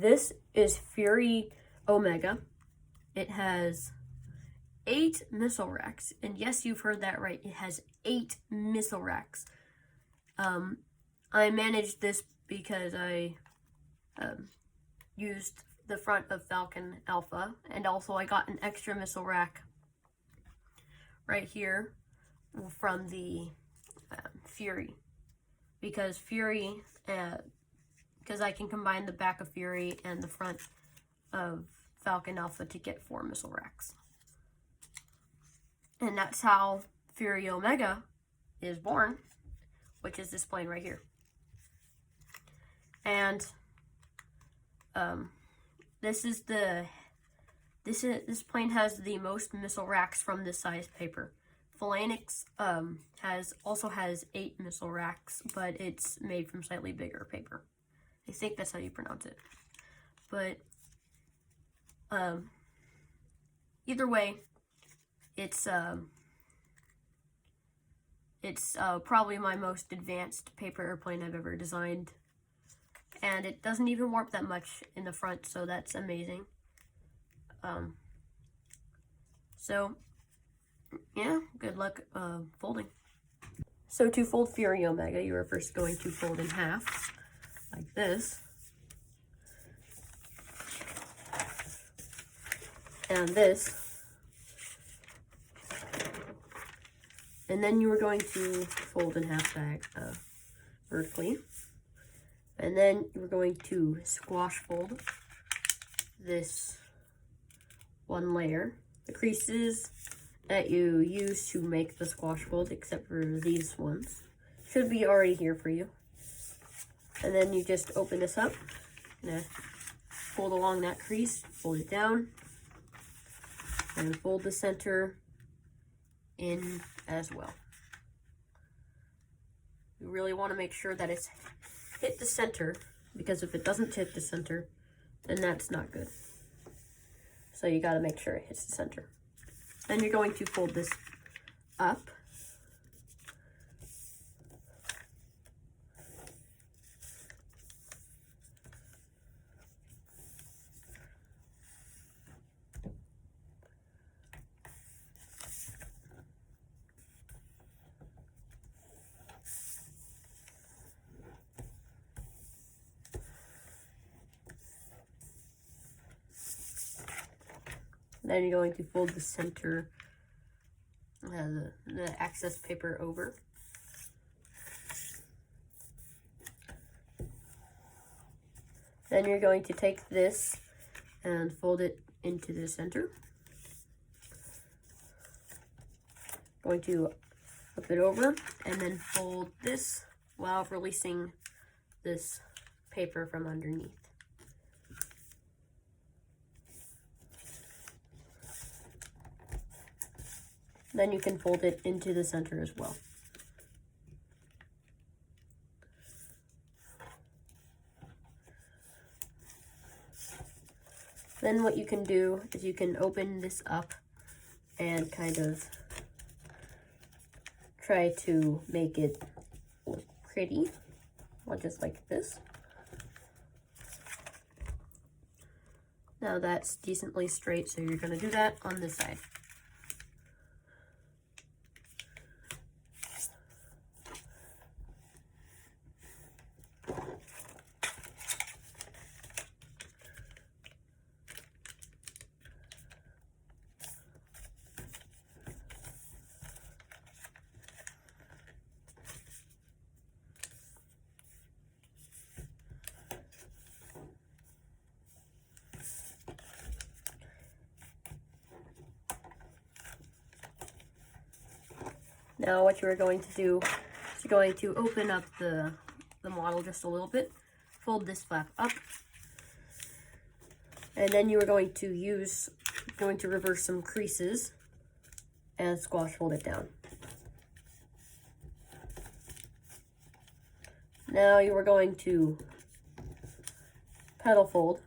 This is Fury Omega. It has 8 missile racks, and yes, you've heard that right. It has 8 missile racks. I managed this because I used the front of Falcon Alpha, and also I got an extra missile rack right here from the Fury, because I can combine the back of Fury and the front of Falcon Alpha to get 4 missile racks. And that's how Fury Omega is born, which is this plane right here. And this plane has the most missile racks from this size paper. Phalanx also has 8 missile racks, but it's made from slightly bigger paper. I think that's how you pronounce it. But either way, it's probably my most advanced paper airplane I've ever designed. And it doesn't even warp that much in the front, so that's amazing. So yeah, good luck folding. So to fold Fury Omega, you are first going to fold in half, like this. And this. And then you are going to fold in half vertically. And then you're going to squash fold this one layer. The creases that you use to make the squash fold, except for these ones, should be already here for you. And then you just open this up, and fold along that crease, fold it down, and fold the center in as well. You really want to make sure that it's hit the center, because if it doesn't hit the center, then that's not good. So you got to make sure it hits the center. Then you're going to fold this up. Then you're going to fold the center, the excess paper over. Then you're going to take this and fold it into the center. Going to flip it over and then fold this while releasing this paper from underneath. Then you can fold it into the center as well. Then what you can do is you can open this up and kind of try to make it look pretty, just like this. Now that's decently straight, so you're going to do that on this side. Now what you're going to do is you're going to open up the model just a little bit, fold this flap up, and then you are going to reverse some creases and squash fold it down. Now you are going to petal fold.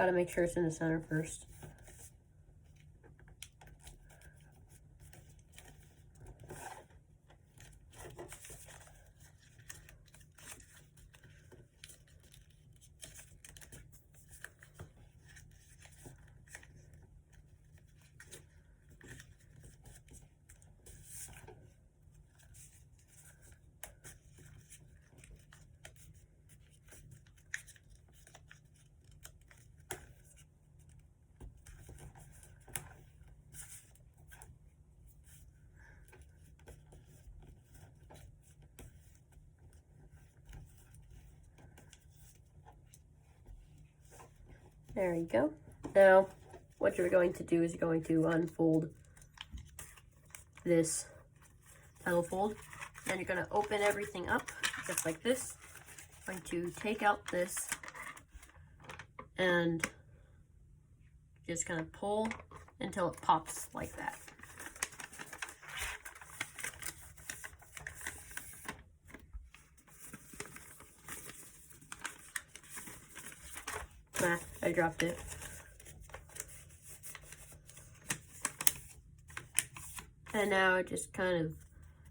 Gotta make sure it's in the center first. There you go. Now, what you're going to do is you're going to unfold this pedal fold. Then you're going to open everything up, just like this. I'm going to take out this and just kind of pull until it pops like that. Ah, I dropped it. And now just kind of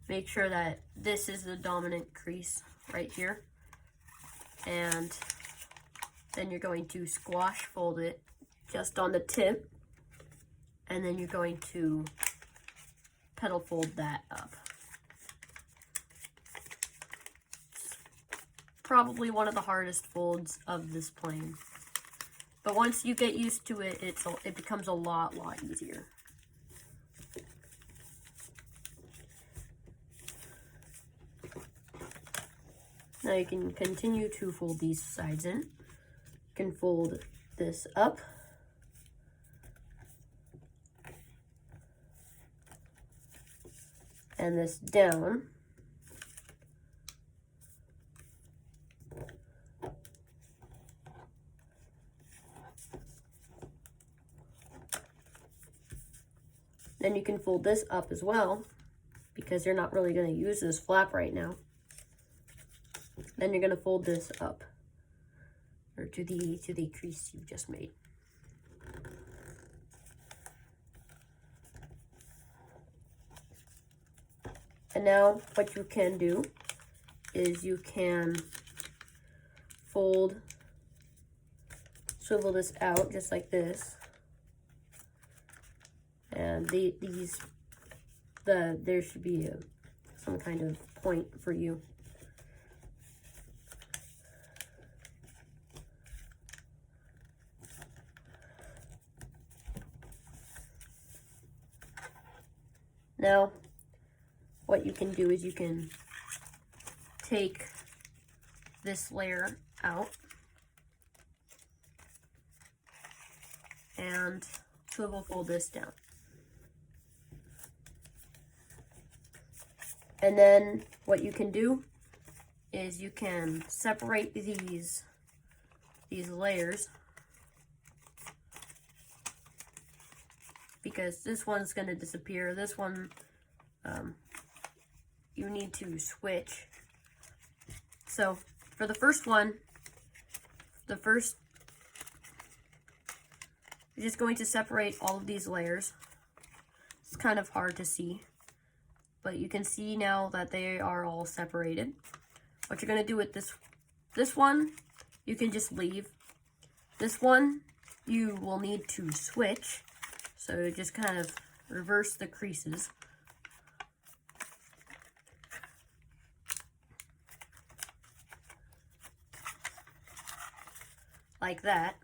make sure that this is the dominant crease right here. And then you're going to squash fold it just on the tip. And then you're going to pedal fold that up. Probably one of the hardest folds of this plane. But once you get used to it, it becomes a lot easier. Now you can continue to fold these sides in. You can fold this up. And this down. Then you can fold this up as well, because you're not really going to use this flap right now. Then you're going to fold this up, or to the crease you just made. And now what you can do is you can swivel this out just like this. And there should be some kind of point for you. Now, what you can do is you can take this layer out and swivel fold this down. And then what you can do is you can separate these layers, because this one's going to disappear. This one, you need to switch. So for the first one, you're just going to separate all of these layers. It's kind of hard to see, but you can see now that they are all separated. What you're going to do with this one, you can just leave. This one, you will need to switch. So just kind of reverse the creases. Like that.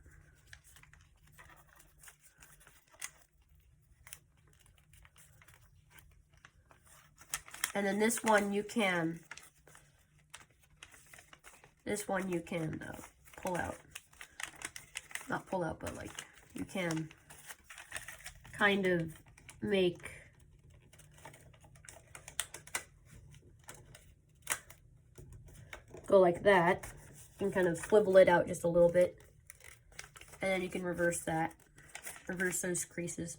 And then this one you can pull out. Not pull out, but like you can kind of go like that. You can kind of swivel it out just a little bit. And then you can reverse those creases.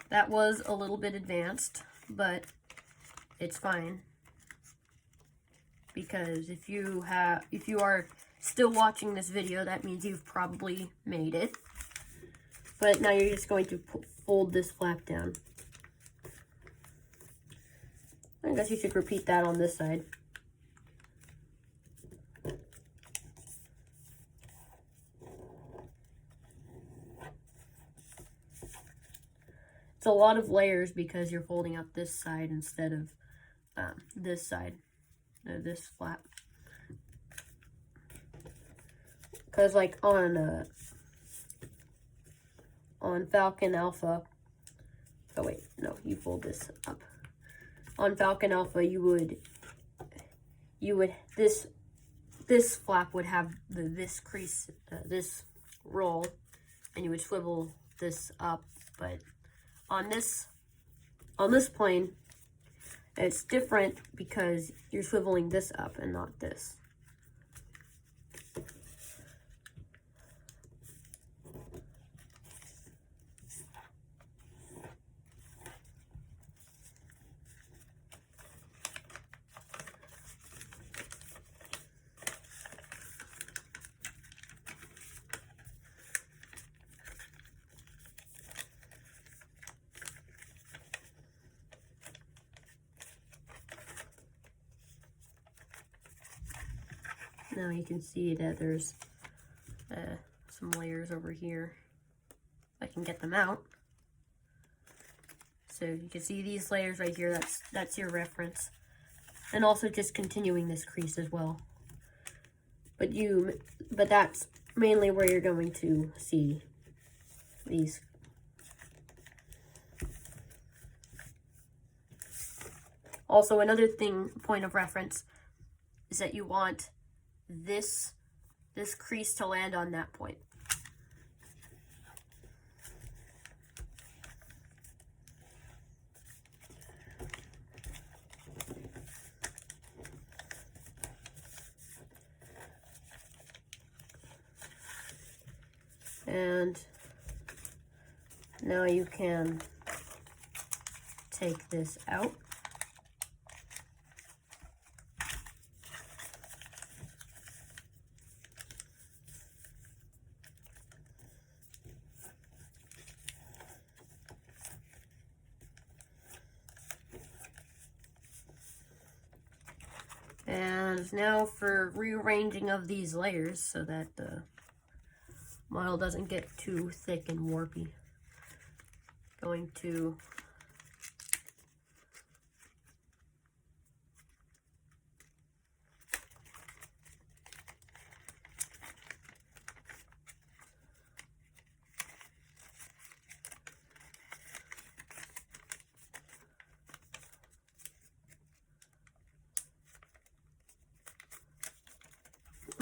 That was a little bit advanced, but it's fine. Because if you are still watching this video, that means you've probably made it. But now you're just going to fold this flap down. I guess you should repeat that on this side. It's a lot of layers because you're folding out this side instead of this side, this flap. Because like on Falcon Alpha, oh wait, no, you fold this up. On Falcon Alpha, you would this flap would have this crease, this roll, and you would swivel this up. But on this plane, it's different because you're swiveling this up and not this. Now you can see that there's some layers over here. I can get them out. So you can see these layers right here, that's your reference. And also just continuing this crease as well. But that's mainly where you're going to see these. Also, another point of reference is that you want this crease to land on that point. And now you can take this out. And now for rearranging of these layers so that the model doesn't get too thick and warpy. Going to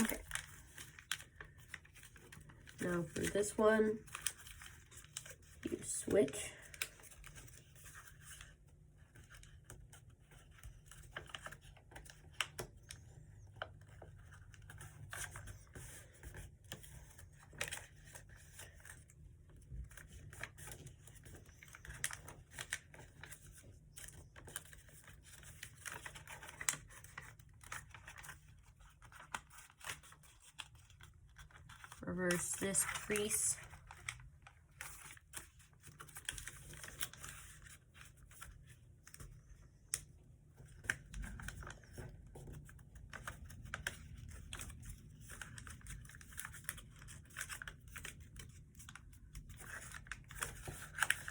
okay. Now for this one, you switch. Reverse this crease.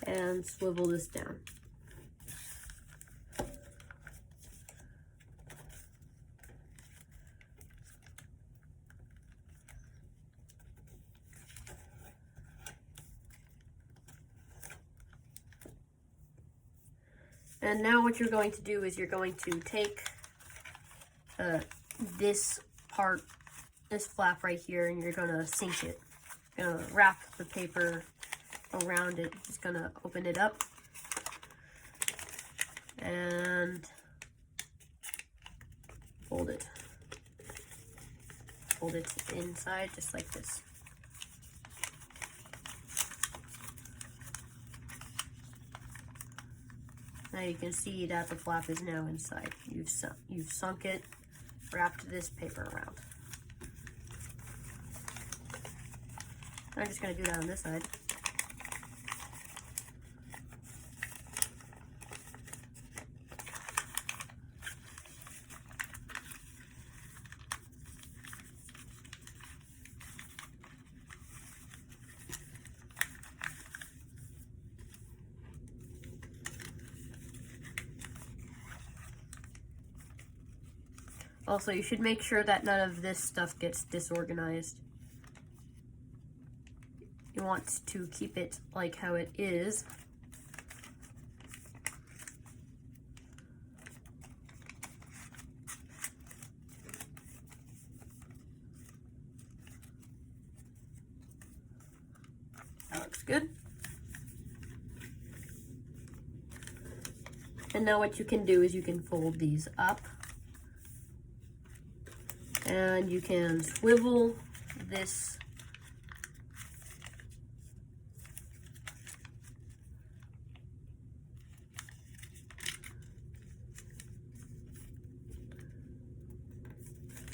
And swivel this down. And now what you're going to do is you're going to take this part, this flap right here, and you're going to sink it. You're going to wrap the paper around it. Just going to open it up. And fold it. Fold it inside just like this. Now you can see that the flap is now inside. You've sunk it, wrapped this paper around. I'm just going to do that on this side. Also, you should make sure that none of this stuff gets disorganized. You want to keep it like how it is. That looks good. And now what you can do is you can fold these up. And you can swivel this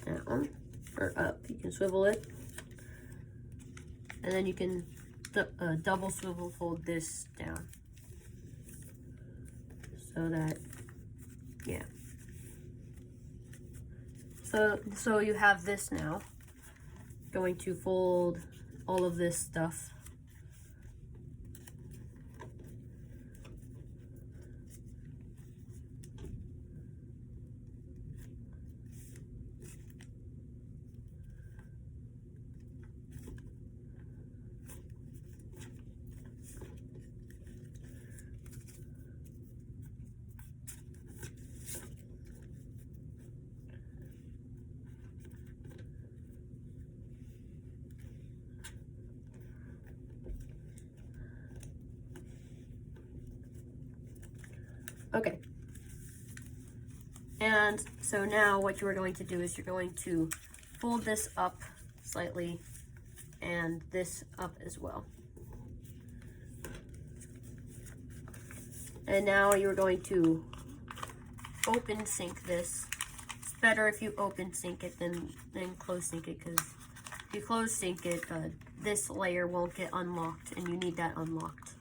down or up. You can swivel it, and then you can double swivel fold this down so that, yeah. So you have this now. Going to fold all of this stuff. Okay, and so now what you are going to do is you're going to fold this up slightly and this up as well. And now you're going to open sink this. It's better if you open sink it than close sink it, because if you close sink it, this layer won't get unlocked, and you need that unlocked.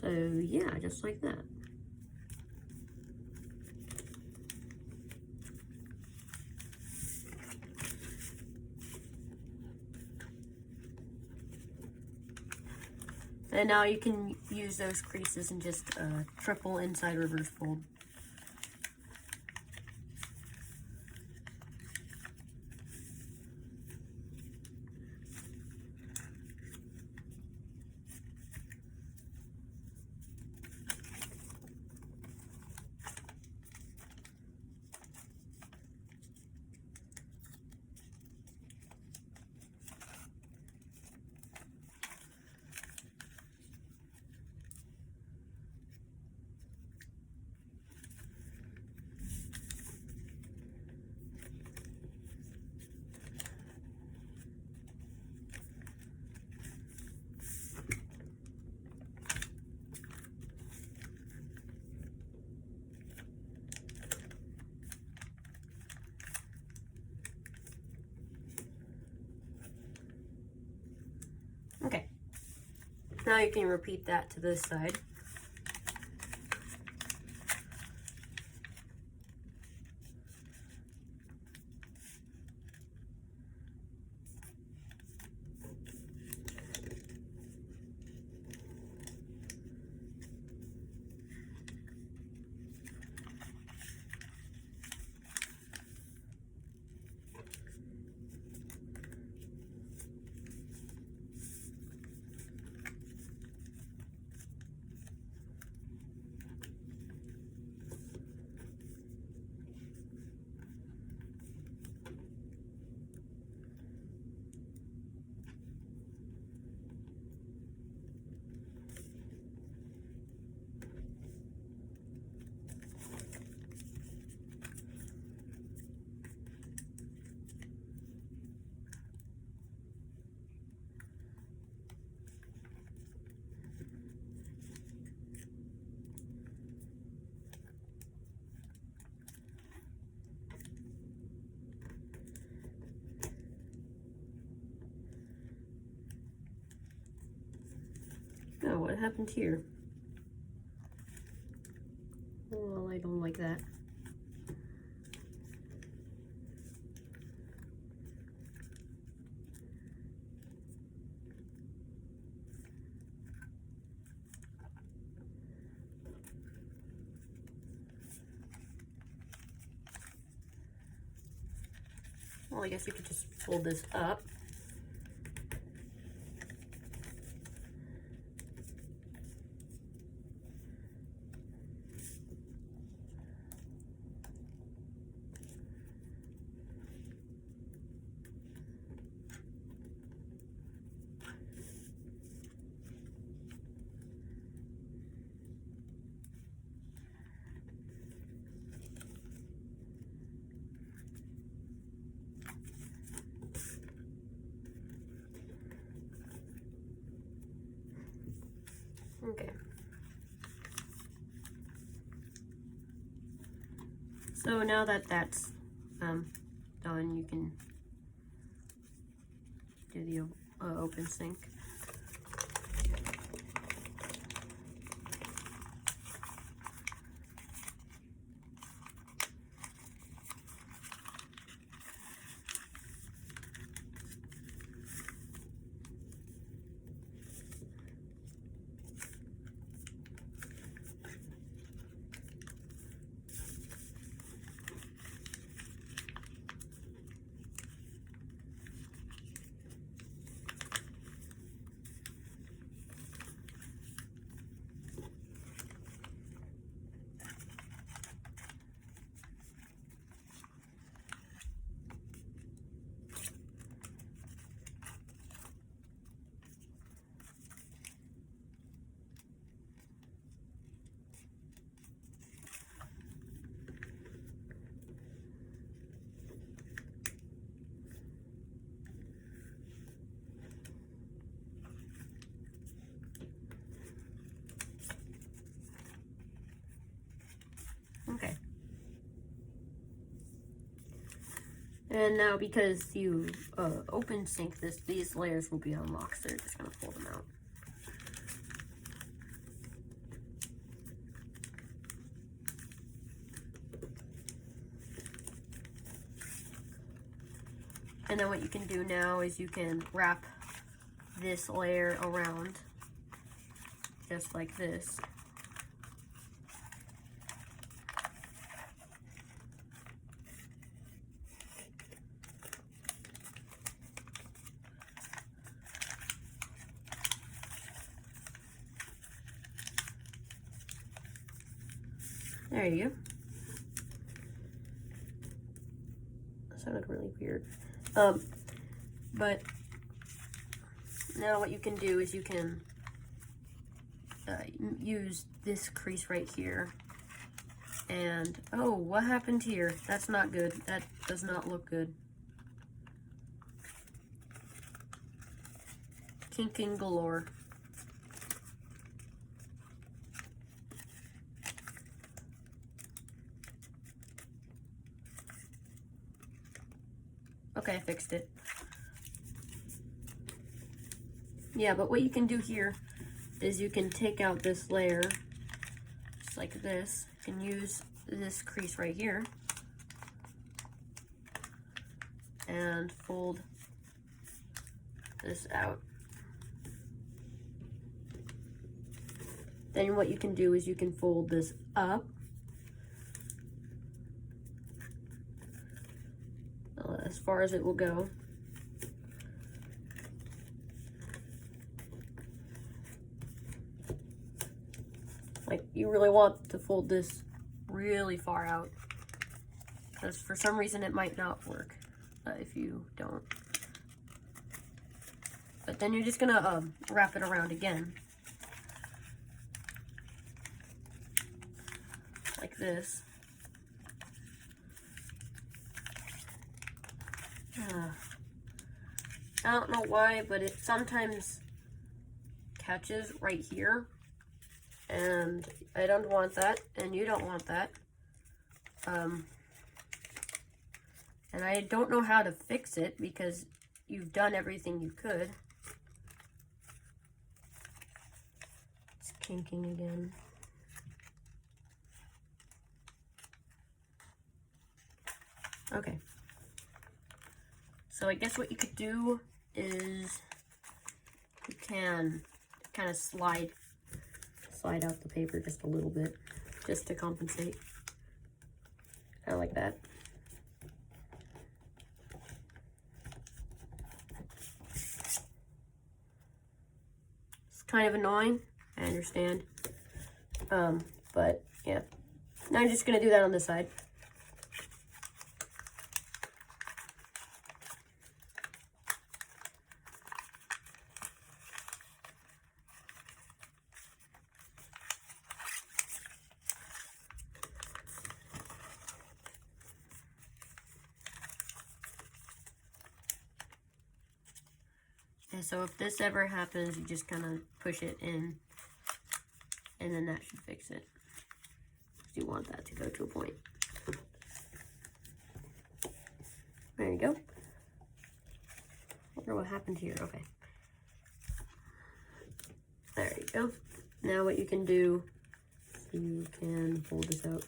So yeah, just like that. And now you can use those creases and just triple inside reverse fold. Okay, now you can repeat that to this side. happened here? Well, I don't like that. Well, I guess you could just fold this up. Okay. So now that that's done, you can do the open sink. Okay. And now because you open sink this, these layers will be unlocked, so you're just going to pull them out. And then what you can do now is you can wrap this layer around just like this. There you go. That sounded really weird. But now what you can do is you can use this crease right here. And, oh, what happened here? That's not good. That does not look good. Kinking galore. Okay, I fixed it. Yeah, but what you can do here is you can take out this layer, just like this. You can use this crease right here and fold this out. Then what you can do is you can fold this up. As far as it will go. Like, you really want to fold this really far out, because for some reason it might not work if you don't. But then you're just gonna wrap it around again, like this. I don't know why, but it sometimes catches right here, and I don't want that, and you don't want that. And I don't know how to fix it because you've done everything you could. It's kinking again. Okay. So I guess what you could do is you can kind of slide out the paper just a little bit, just to compensate. Kind of like that. It's kind of annoying, I understand. But yeah. Now I'm just gonna do that on this side. And so if this ever happens, you just kind of push it in, and then that should fix it. You want that to go to a point. There you go. Wonder what happened here. Okay. There you go. Now what you can do, you can fold this out.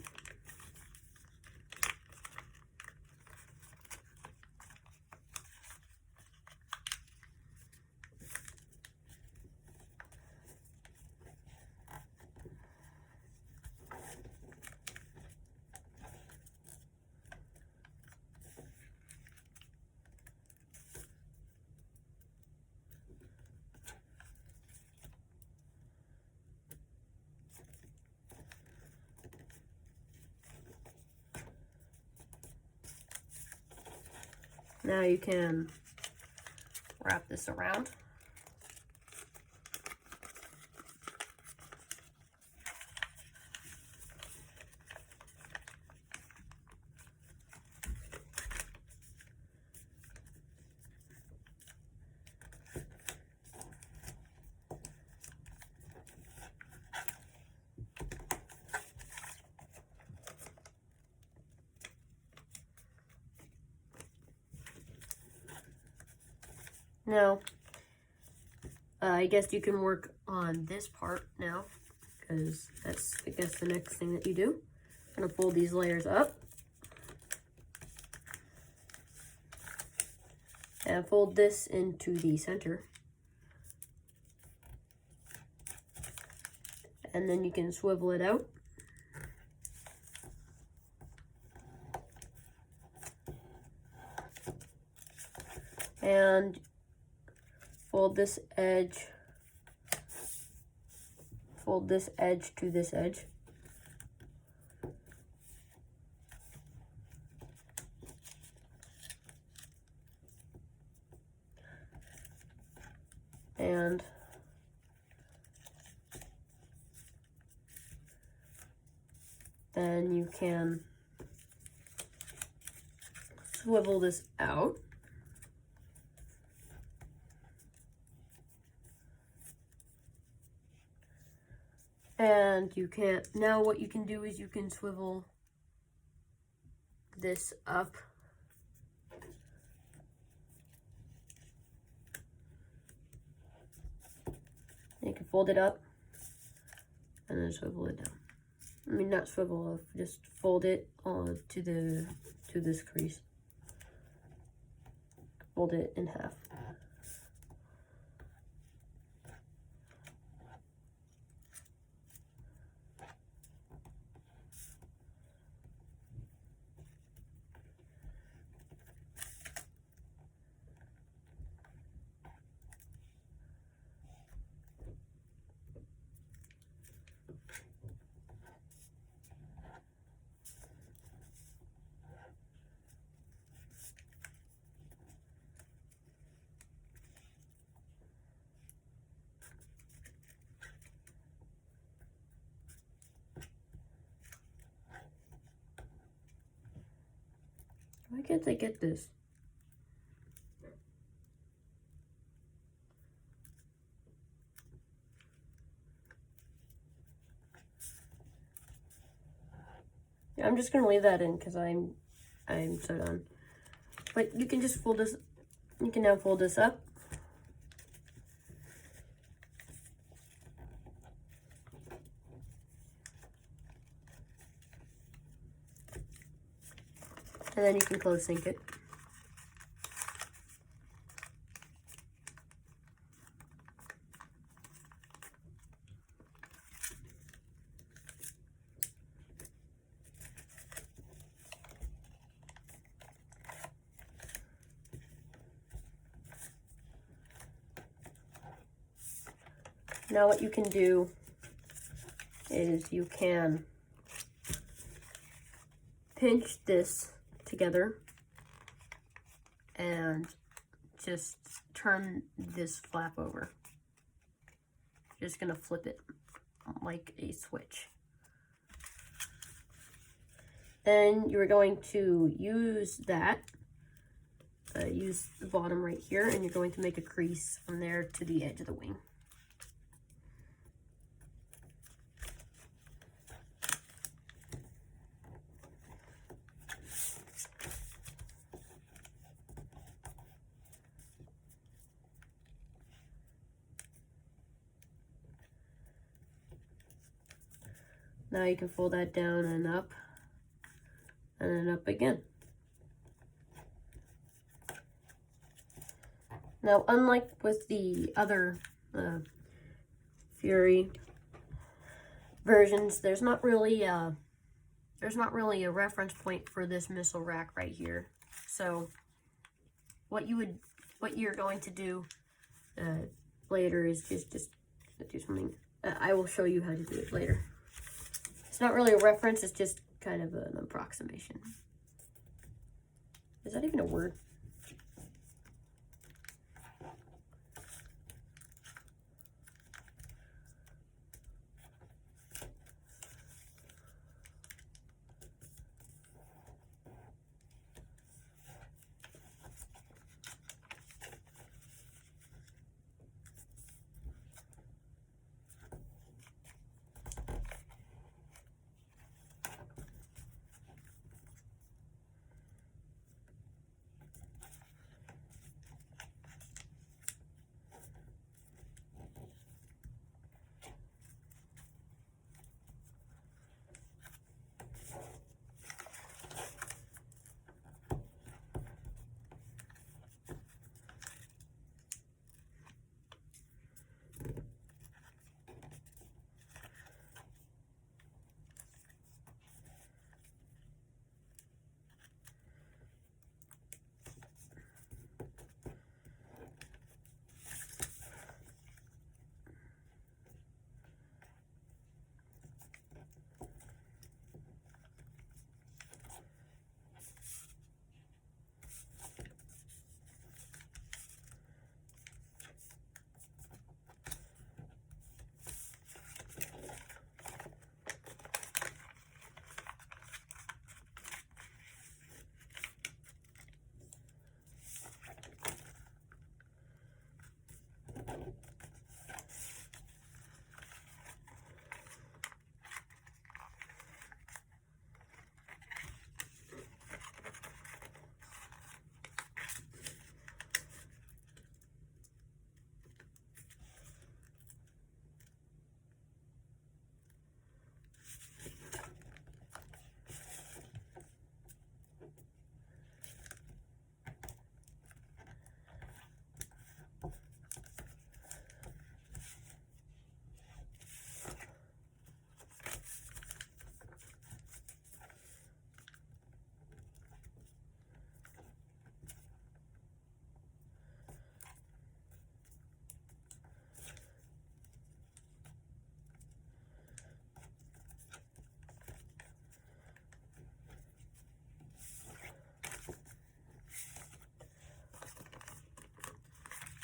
Now you can wrap this around. Now, I guess you can work on this part now, because that's, I guess, the next thing that you do. I'm going to fold these layers up. And fold this into the center. And then you can swivel it out. And fold this edge to this edge. And then you can swivel this out. And you can, now what you can do is you can swivel this up. And you can fold it up and then swivel it down. I mean, not swivel up, just fold it on to this crease. Fold it in half. Why can't I get this? Yeah, I'm just gonna leave that in because I'm so done. But you can just fold this. You can now fold this up. And then you can close sync it. Now what you can do is you can pinch this together and just turn this flap over. Just gonna flip it like a switch. Then you're going to use that, use the bottom right here, and you're going to make a crease from there to the edge of the wing. Now you can fold that down and up again. Now, unlike with the other Fury versions, there's not really a reference point for this missile rack right here. So what you're going to do later is just do something. I will show you how to do it later. It's not really a reference, it's just kind of an approximation. Is that even a word?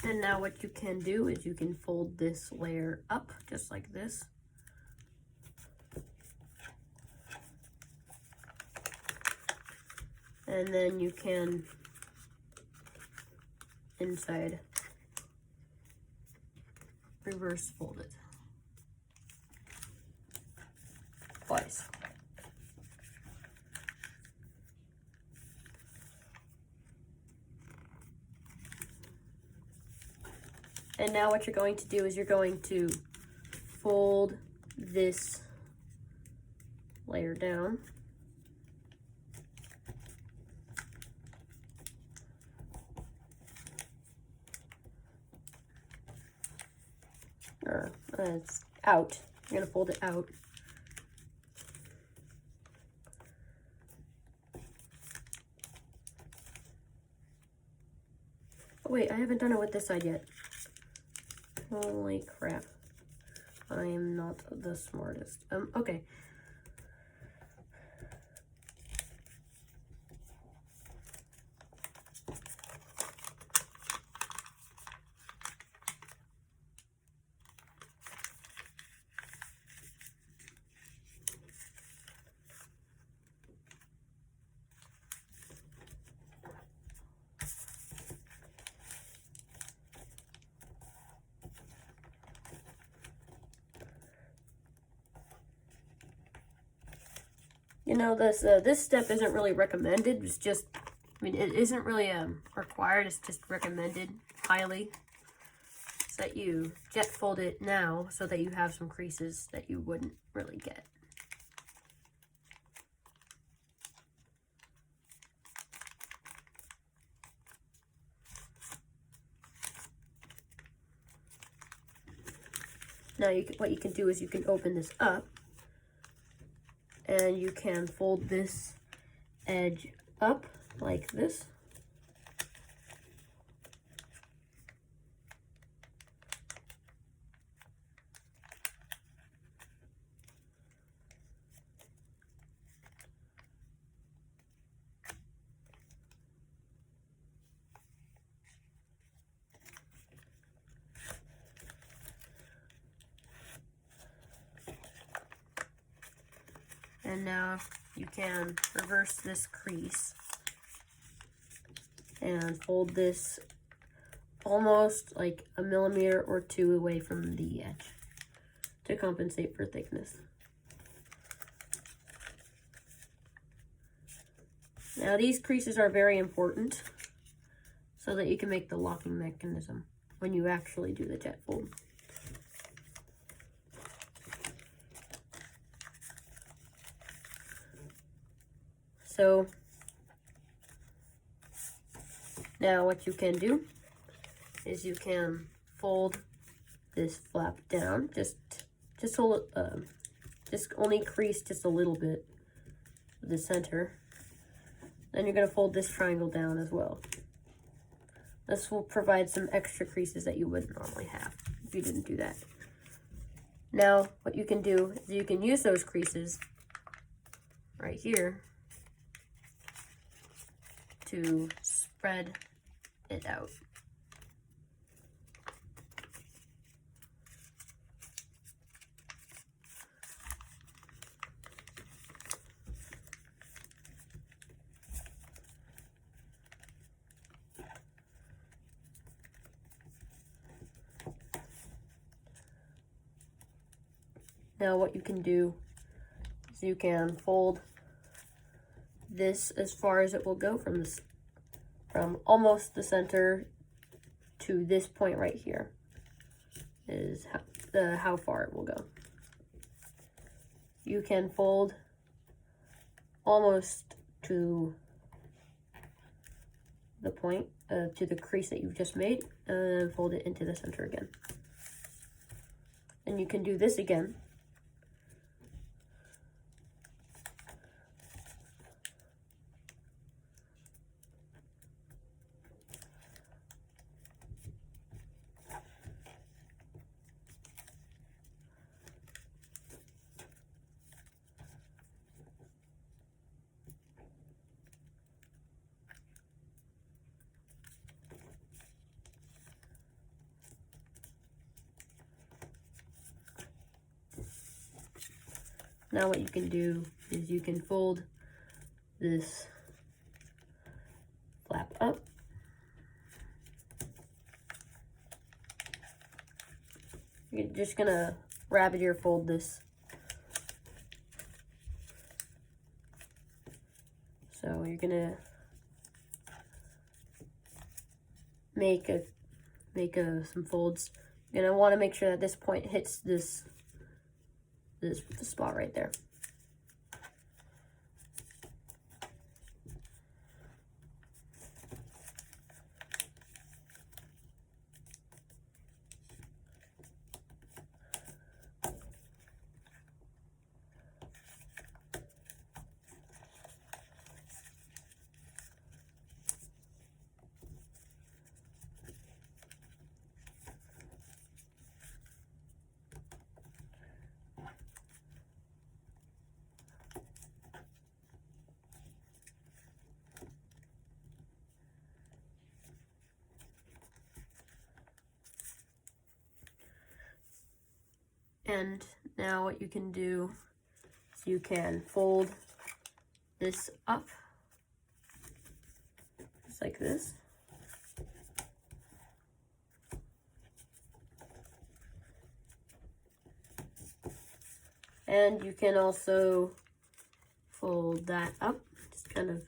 And now what you can do is you can fold this layer up just like this. And then you can inside reverse fold it twice. And now what you're going to do is you're going to fold this layer down. or it's out. You're gonna fold it out. Oh wait, I haven't done it with this side yet. Holy crap. I am not the smartest. Okay. You know, this step isn't really recommended. It's just, I mean, it isn't really required. It's just recommended highly. So that you jet fold it now so that you have some creases that you wouldn't really get. Now, what you can do is you can open this up. And you can fold this edge up like this. And now you can reverse this crease and fold this almost like a millimeter or two away from the edge to compensate for thickness. Now these creases are very important so that you can make the locking mechanism when you actually do the jet fold. So now what you can do is you can fold this flap down, just only crease just a little bit of the center. Then you're going to fold this triangle down as well. This will provide some extra creases that you wouldn't normally have if you didn't do that. Now what you can do is you can use those creases right here to spread it out. Now what you can do is you can fold this as far as it will go from almost the center to this point right here is how far it will go. You can fold almost to the point, to the crease that you've just made, and fold it into the center again. And you can do this again. Now what you can do is you can fold this flap up. You're just gonna rabbit ear fold this. So you're gonna make some folds. You're gonna want to make sure that this point hits this spot right there. And now what you can do is you can fold this up just like this. And you can also fold that up, just kind of.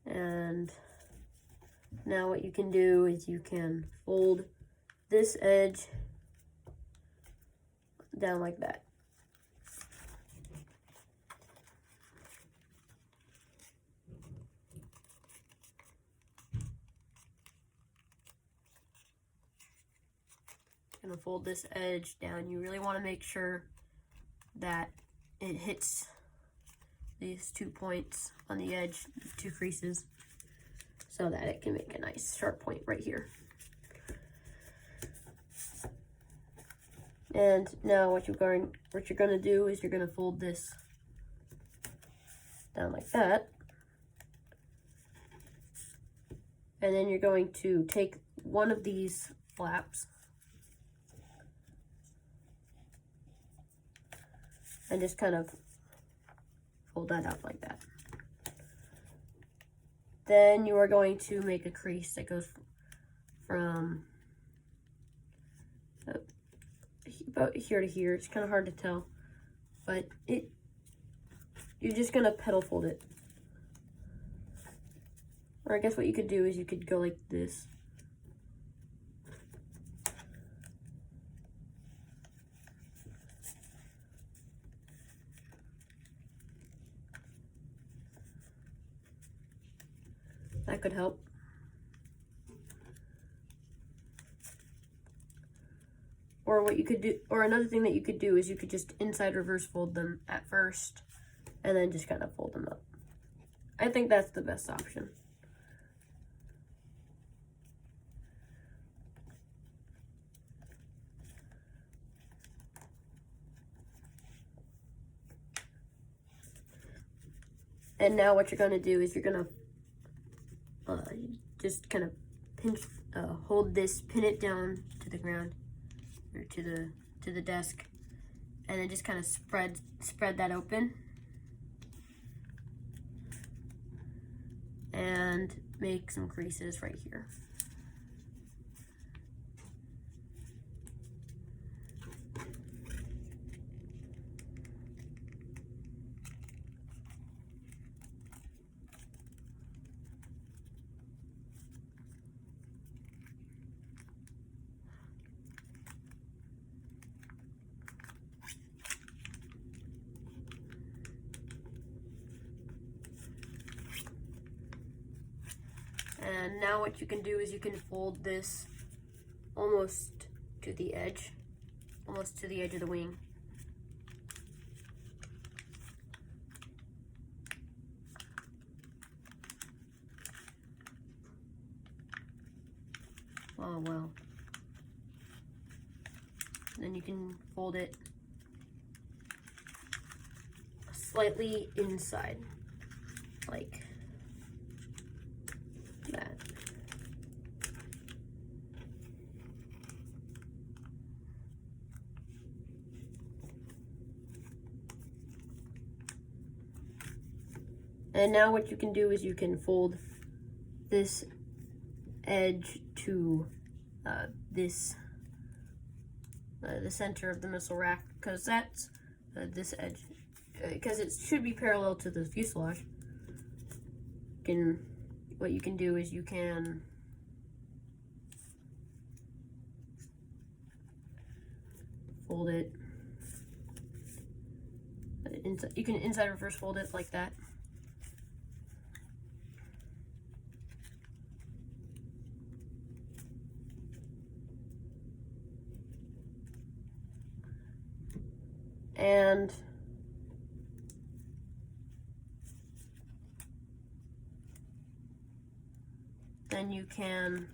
And now what you can do is you can fold this edge down like that. Gonna fold this edge down. You really want to make sure that it hits these 2 points on the edge, 2 creases, so that it can make a nice sharp point right here. And now what you're going to do is you're going to fold this down like that. And then you're going to take one of these flaps and just kind of fold that up like that. Then you are going to make a crease that goes from about here to here. It's kind of hard to tell, but you're just gonna petal fold it. Or I guess what you could do is you could go like this. That could help. Or what you could do, or another thing that you could do is you could just inside reverse fold them at first and then just kind of fold them up. I think that's the best option. And now what you're gonna do is you're gonna just kind of pinch, hold this, pin it down to the ground or to the desk, and then just kind of spread that open and make some creases right here. And now what you can do is you can fold this almost to the edge of the wing. Oh, well. Then you can fold it slightly inside, like that. And now what you can do is you can fold this edge to the center of the missile rack, because that's this edge, because it should be parallel to the fuselage. What you can do is you can fold it. You can inside reverse fold it like that. And then you can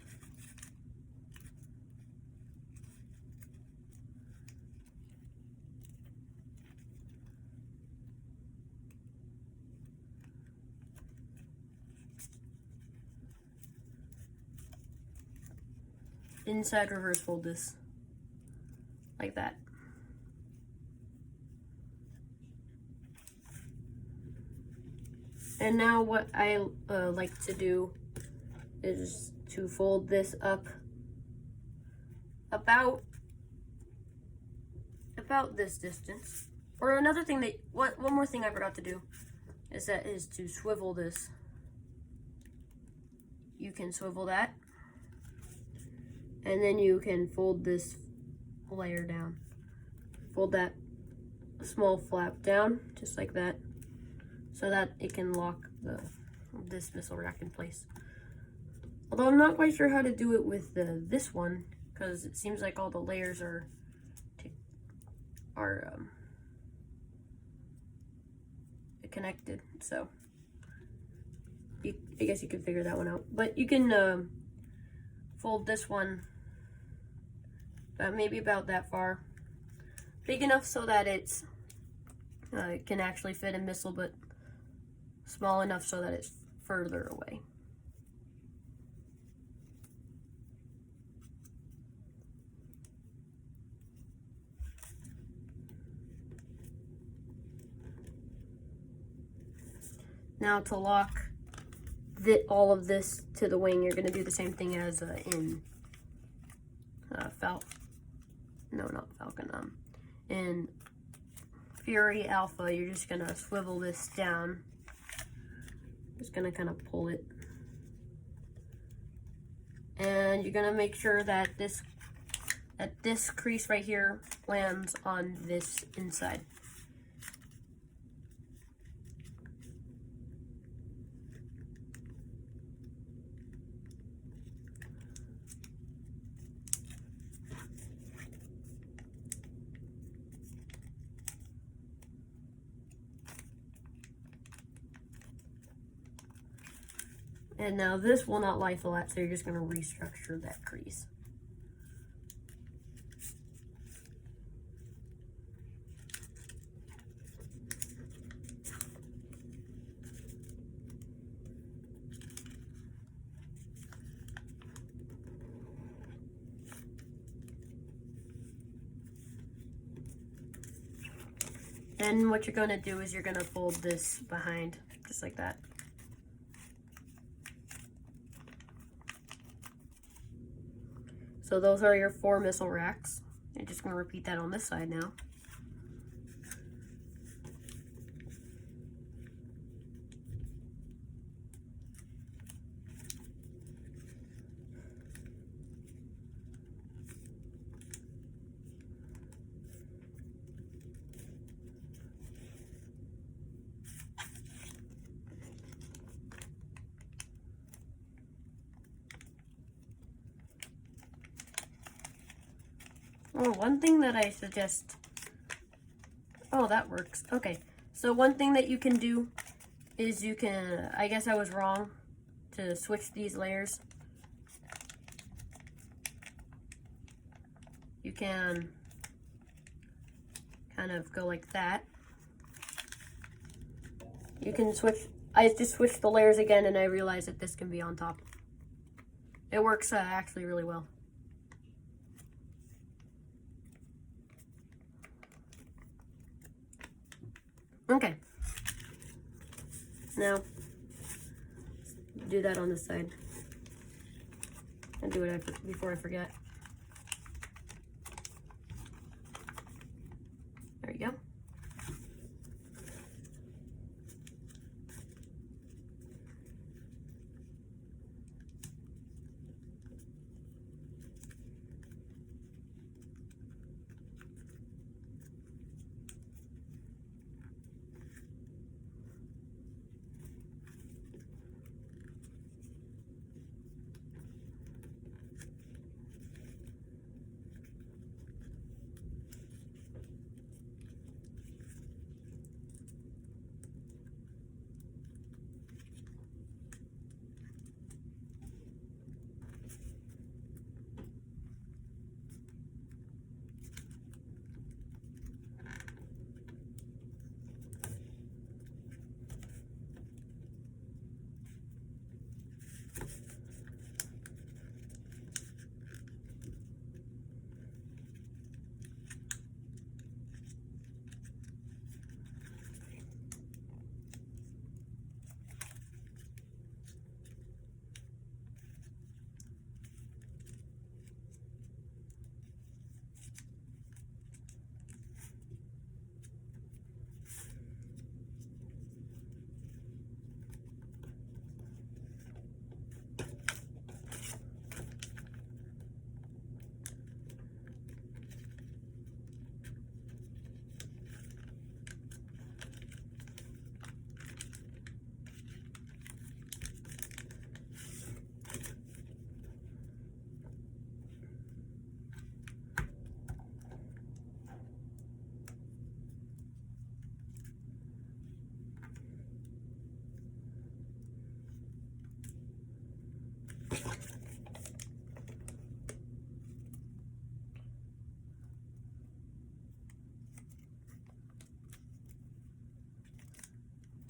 inside reverse fold this like that. And now what I like to do is to fold this up about this distance. Or another thing that, one more thing I forgot to do is to swivel this. You can swivel that, and then you can fold this layer down. Fold that small flap down, just like that, so that it can lock this missile rack in place. Although I'm not quite sure how to do it with this one, because it seems like all the layers are connected. So I guess you can figure that one out. But you can fold this one maybe about that far, big enough so that it can actually fit a missile, but small enough so that it's further away. Now to lock all of this to the wing, you're going to do the same thing as in in Fury Alpha. You're just going to swivel this down. Just going to kind of pull it. And you're going to make sure that this crease right here lands on this inside. And now this will not lie flat, so you're just going to restructure that crease. Then what you're going to do is you're going to fold this behind, just like that. So those are your 4 missile racks. I'm just going to repeat that on this side now. Oh, one thing that I suggest, oh, that works. Okay, so one thing that you can do is you can, I guess I was wrong to switch these layers. You can kind of go like that. You can switch, I just switched the layers again and I realized that this can be on top. It works actually really well. Okay, now do that on this side and do it before I forget. There you go.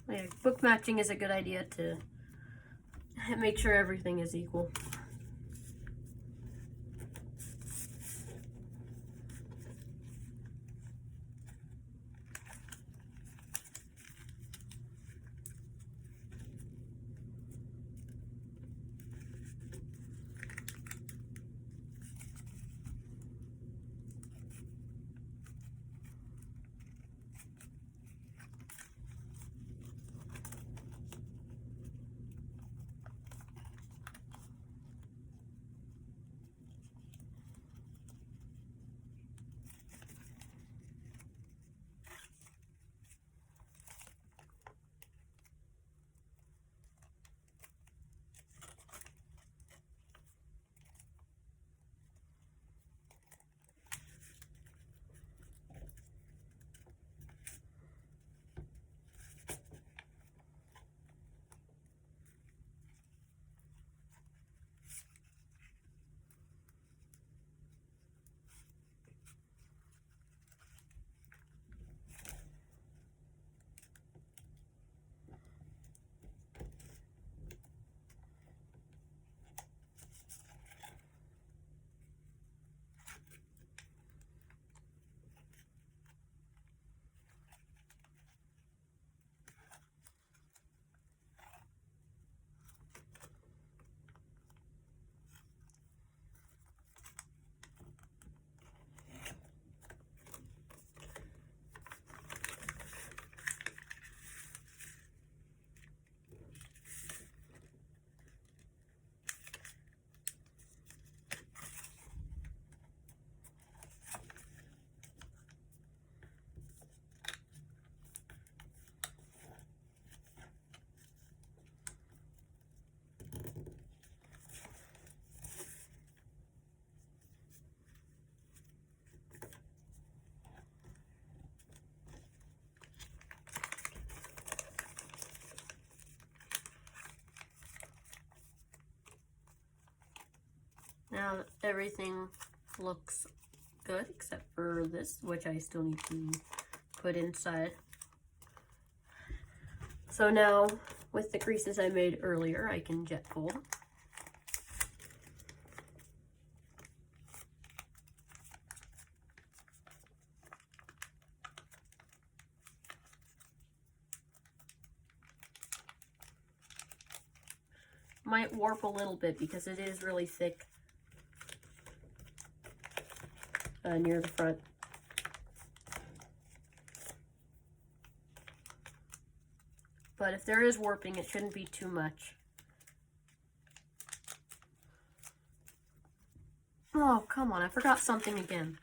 Yeah, book matching is a good idea to make sure everything is equal. Now everything looks good except for this, which I still need to put inside. So now with the creases I made earlier, I can jet fold. Might warp a little bit because it is really thick near the front. But if there is warping, it shouldn't be too much. Oh, come on, I forgot something again.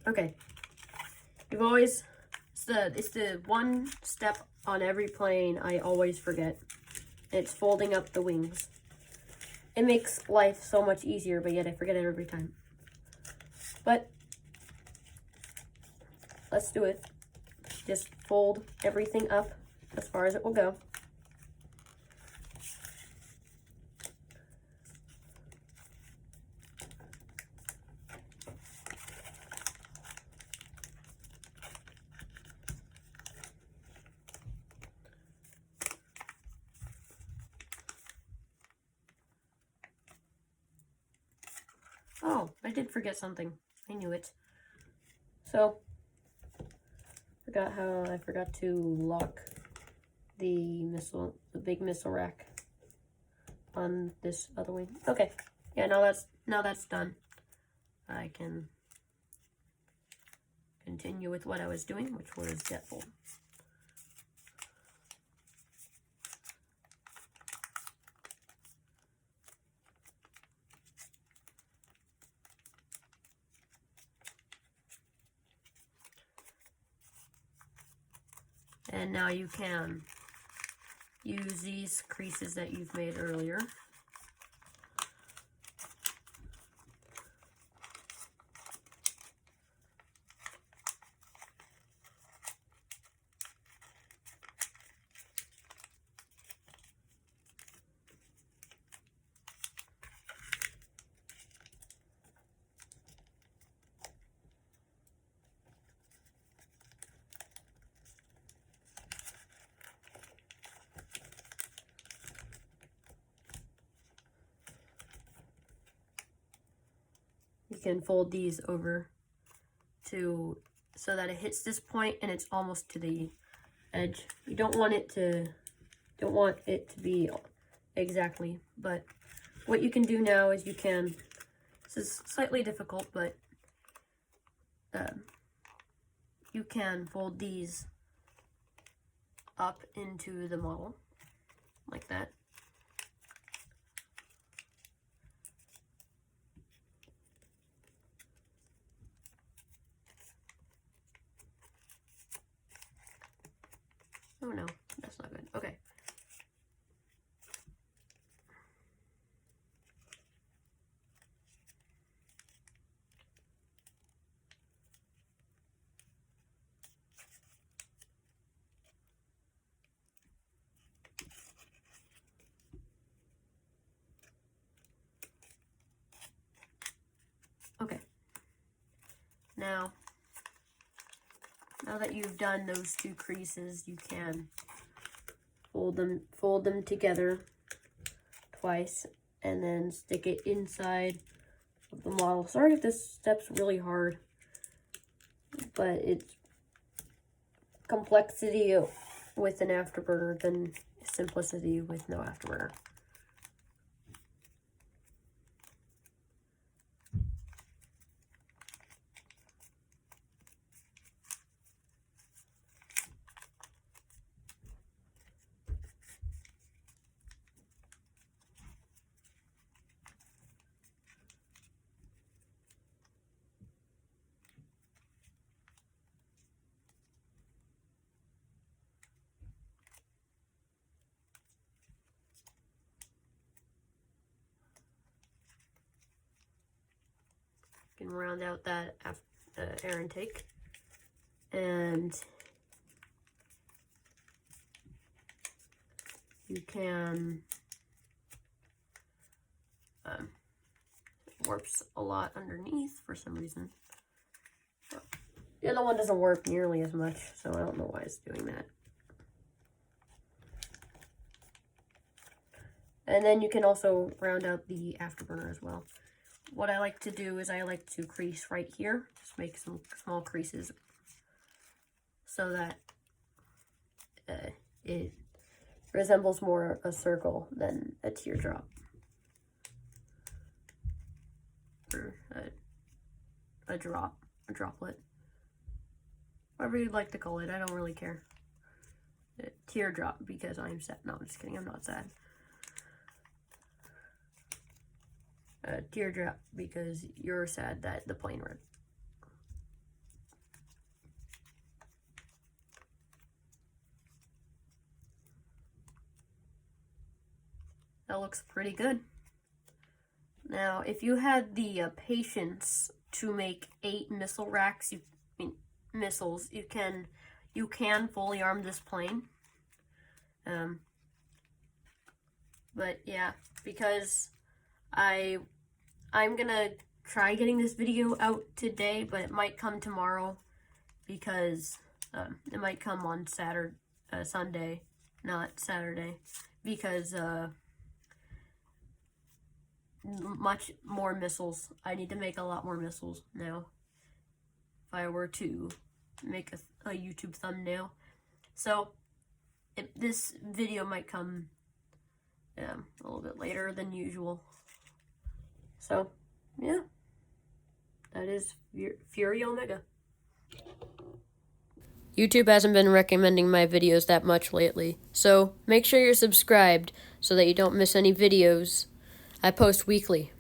Okay. You've always, it's the one step on every plane I always forget. It's folding up the wings. It makes life so much easier, but yet I forget it every time. But let's do it. Just fold everything up as far as it will go. Oh, I did forget something. I knew it. So, I forgot to lock the big missile rack on this other wing. Okay, yeah, now that's done. I can continue with what I was doing, which was jet fold. And now you can use these creases that you've made earlier. can fold these over to so that it hits this point and it's almost to the edge. You don't want it to be exactly, but what you can do now is this is slightly difficult, but you can fold these up into the model like that. Oh no, that's not good. Okay. Okay. Now that you've done those two creases, you can fold them together twice and then stick it inside of the model. Sorry if this step's really hard, but it's complexity with an afterburner than simplicity with no afterburner. You can round out that air intake, and you can it warps a lot underneath for some reason. The other one doesn't warp nearly as much, so I don't know why it's doing that. And then you can also round out the afterburner as well. What I like to do is I like to crease right here. Just make some small creases so that it resembles more a circle than a teardrop. Or a droplet. Whatever you'd like to call it, I don't really care. Teardrop because I'm sad. No, I'm just kidding, I'm not sad. Teardrop because you're sad that the plane wrecked. That looks pretty good. Now, if you had the patience to make 8 missile racks, missiles, you can fully arm this plane. But yeah, because I'm gonna try getting this video out today, but it might come tomorrow because it might come on Sunday, not Saturday, because much more missiles. I need to make a lot more missiles now if I were to make a YouTube thumbnail. So this video might come a little bit later than usual. So, yeah, that is Fury Omega. YouTube hasn't been recommending my videos that much lately, so make sure you're subscribed so that you don't miss any videos. I post weekly.